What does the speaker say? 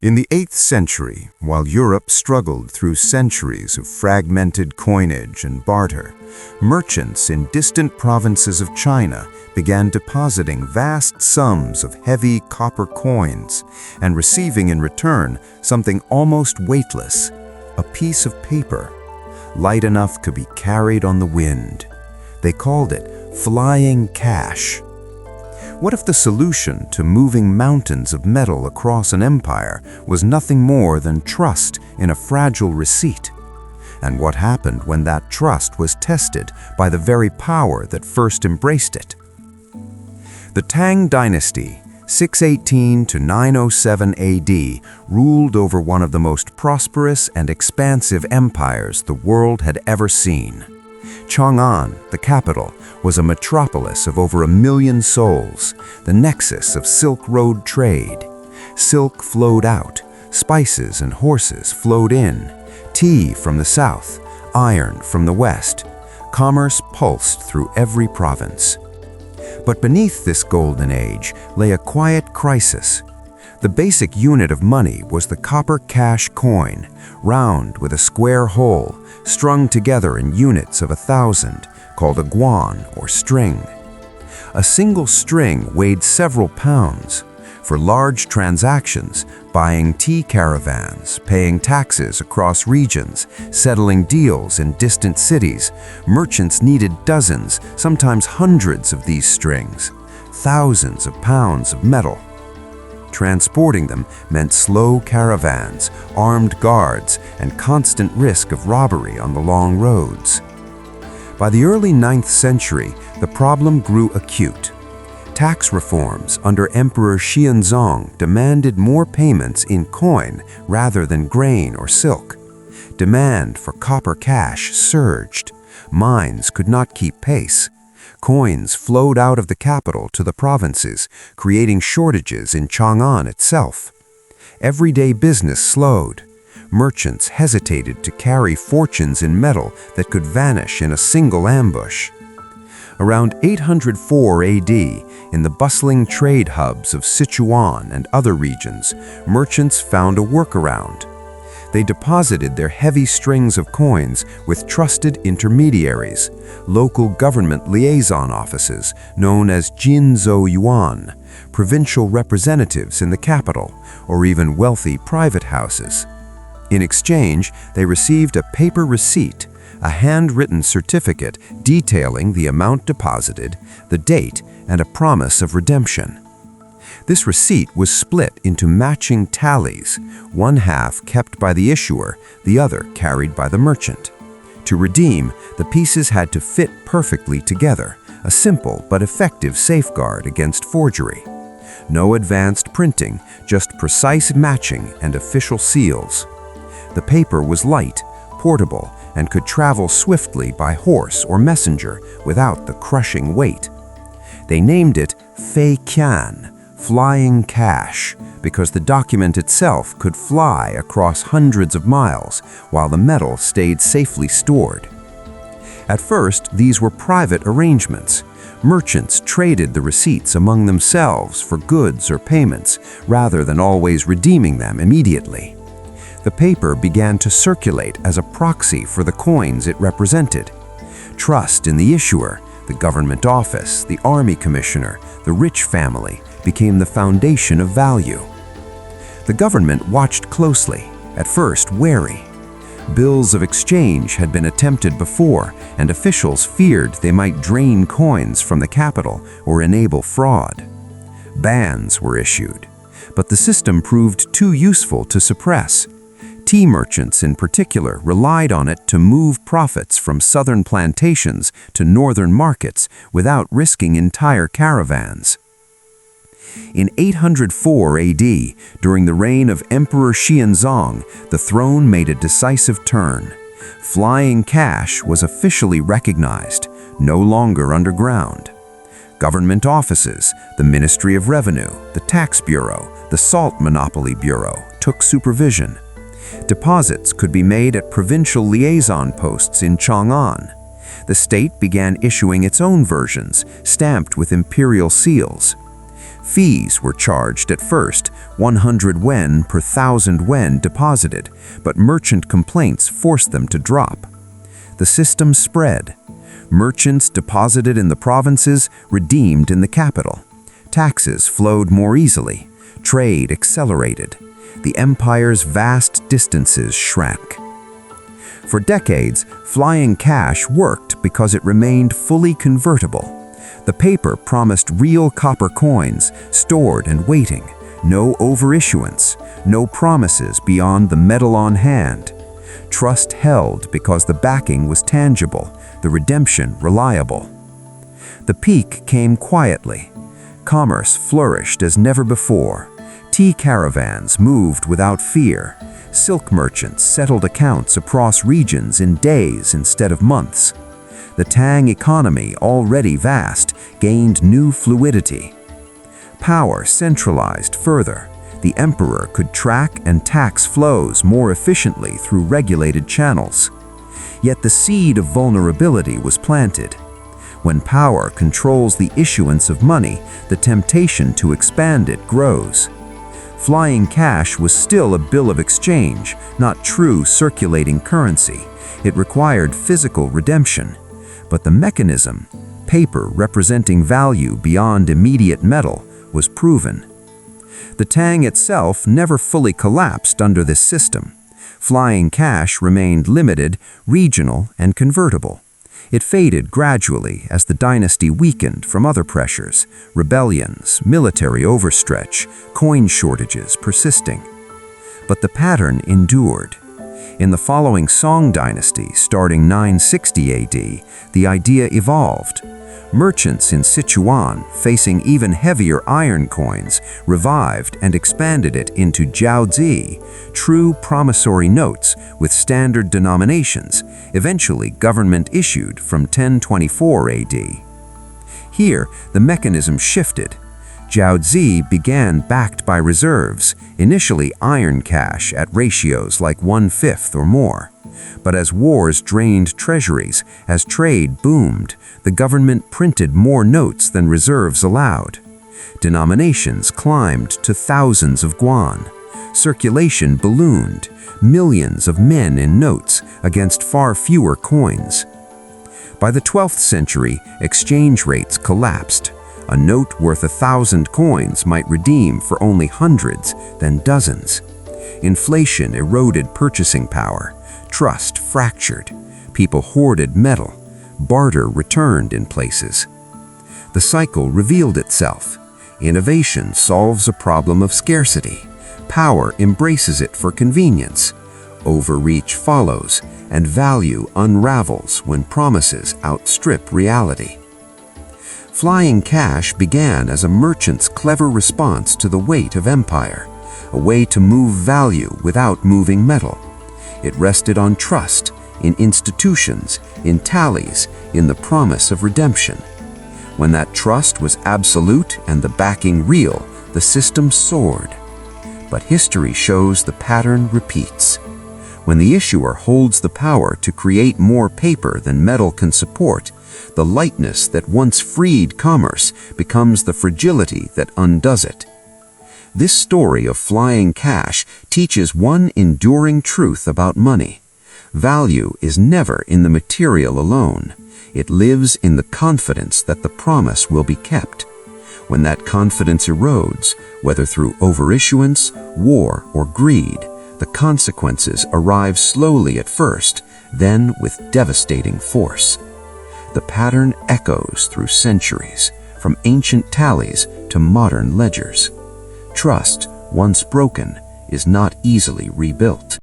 In the 8th century, while Europe struggled through centuries of fragmented coinage and barter, merchants in distant provinces of China began depositing vast sums of heavy copper coins and receiving in return something almost weightless, a piece of paper, light enough to be carried on the wind. They called it flying cash. What if the solution to moving mountains of metal across an empire was nothing more than trust in a fragile receipt? And what happened when that trust was tested by the very power that first embraced it? The Tang Dynasty, 618 to 907 AD, ruled over one of the most prosperous and expansive empires the world had ever seen. Chang'an, the capital, was a metropolis of over 1 million souls, the nexus of Silk Road trade. Silk flowed out, spices and horses flowed in, tea from the south, iron from the west. Commerce pulsed through every province. But beneath this golden age lay a quiet crisis. The basic unit of money was the copper cash coin, round with a square hole, strung together in units of 1,000, called a guan or string. A single string weighed several pounds. For large transactions, buying tea caravans, paying taxes across regions, settling deals in distant cities, merchants needed dozens, sometimes hundreds of these strings, thousands of pounds of metal. Transporting them meant slow caravans, armed guards, and constant risk of robbery on the long roads. By the early 9th century, the problem grew acute. Tax reforms under Emperor Xianzong demanded more payments in coin rather than grain or silk. Demand for copper cash surged. Mines could not keep pace. Coins flowed out of the capital to the provinces, creating shortages in Chang'an itself. Everyday business slowed. Merchants hesitated to carry fortunes in metal that could vanish in a single ambush. Around 804 AD, in the bustling trade hubs of Sichuan and other regions, merchants found a workaround. They deposited their heavy strings of coins with trusted intermediaries, local government liaison offices known as Jinzhou Yuan, provincial representatives in the capital, or even wealthy private houses. In exchange, they received a paper receipt, a handwritten certificate detailing the amount deposited, the date, and a promise of redemption. This receipt was split into matching tallies, one half kept by the issuer, the other carried by the merchant. To redeem, the pieces had to fit perfectly together, a simple but effective safeguard against forgery. No advanced printing, just precise matching and official seals. The paper was light, portable, and could travel swiftly by horse or messenger without the crushing weight. They named it Fei Qian, flying cash, because the document itself could fly across hundreds of miles while the metal stayed safely stored. At first, these were private arrangements. Merchants traded the receipts among themselves for goods or payments, rather than always redeeming them immediately. The paper began to circulate as a proxy for the coins it represented. Trust in the issuer, the government office, the army commissioner, the rich family, became the foundation of value. The government watched closely, at first wary. Bills of exchange had been attempted before, and officials feared they might drain coins from the capital or enable fraud. Bans were issued, but the system proved too useful to suppress. Tea merchants in particular relied on it to move profits from southern plantations to northern markets without risking entire caravans. In 804 AD, during the reign of Emperor Xianzong, the throne made a decisive turn. Flying cash was officially recognized, no longer underground. Government offices, the Ministry of Revenue, the Tax Bureau, the Salt Monopoly Bureau, took supervision. Deposits could be made at provincial liaison posts in Chang'an. The state began issuing its own versions, stamped with imperial seals. Fees were charged at first, 100 yuan per 1,000 yuan deposited, but merchant complaints forced them to drop. The system spread. Merchants deposited in the provinces redeemed in the capital. Taxes flowed more easily. Trade accelerated. The empire's vast distances shrank. For decades, flying cash worked because it remained fully convertible. The paper promised real copper coins, stored and waiting, no overissuance, no promises beyond the metal on hand. Trust held because the backing was tangible, the redemption reliable. The peak came quietly. Commerce flourished as never before. Tea caravans moved without fear. Silk merchants settled accounts across regions in days instead of months. The Tang economy, already vast, gained new fluidity. Power centralized further. The emperor could track and tax flows more efficiently through regulated channels. Yet the seed of vulnerability was planted. When power controls the issuance of money, the temptation to expand it grows. Flying cash was still a bill of exchange, not true circulating currency. It required physical redemption. But the mechanism, paper representing value beyond immediate metal, was proven. The Tang itself never fully collapsed under this system. Flying cash remained limited, regional, and convertible. It faded gradually as the dynasty weakened from other pressures, rebellions, military overstretch, coin shortages persisting. But the pattern endured. In the following Song Dynasty, starting 960 AD, the idea evolved. Merchants in Sichuan, facing even heavier iron coins, revived and expanded it into jiaozi, true promissory notes with standard denominations, eventually government-issued from 1024 AD. Here, the mechanism shifted. Jiaozi began backed by reserves, initially iron cash at ratios like 1/5 or more. But as wars drained treasuries, as trade boomed, the government printed more notes than reserves allowed. Denominations climbed to thousands of guan. Circulation ballooned, millions of men in notes against far fewer coins. By the 12th century, exchange rates collapsed. A note worth 1,000 coins might redeem for only hundreds, then dozens. Inflation eroded purchasing power. Trust fractured. People hoarded metal. Barter returned in places. The cycle revealed itself. Innovation solves a problem of scarcity. Power embraces it for convenience. Overreach follows, and value unravels when promises outstrip reality. Flying cash began as a merchant's clever response to the weight of empire, a way to move value without moving metal. It rested on trust, in institutions, in tallies, in the promise of redemption. When that trust was absolute and the backing real, the system soared. But history shows the pattern repeats. When the issuer holds the power to create more paper than metal can support, the lightness that once freed commerce becomes the fragility that undoes it. This story of flying cash teaches one enduring truth about money. Value is never in the material alone. It lives in the confidence that the promise will be kept. When that confidence erodes, whether through overissuance, war, or greed, the consequences arrive slowly at first, then with devastating force. The pattern echoes through centuries, from ancient tallies to modern ledgers. Trust, once broken, is not easily rebuilt.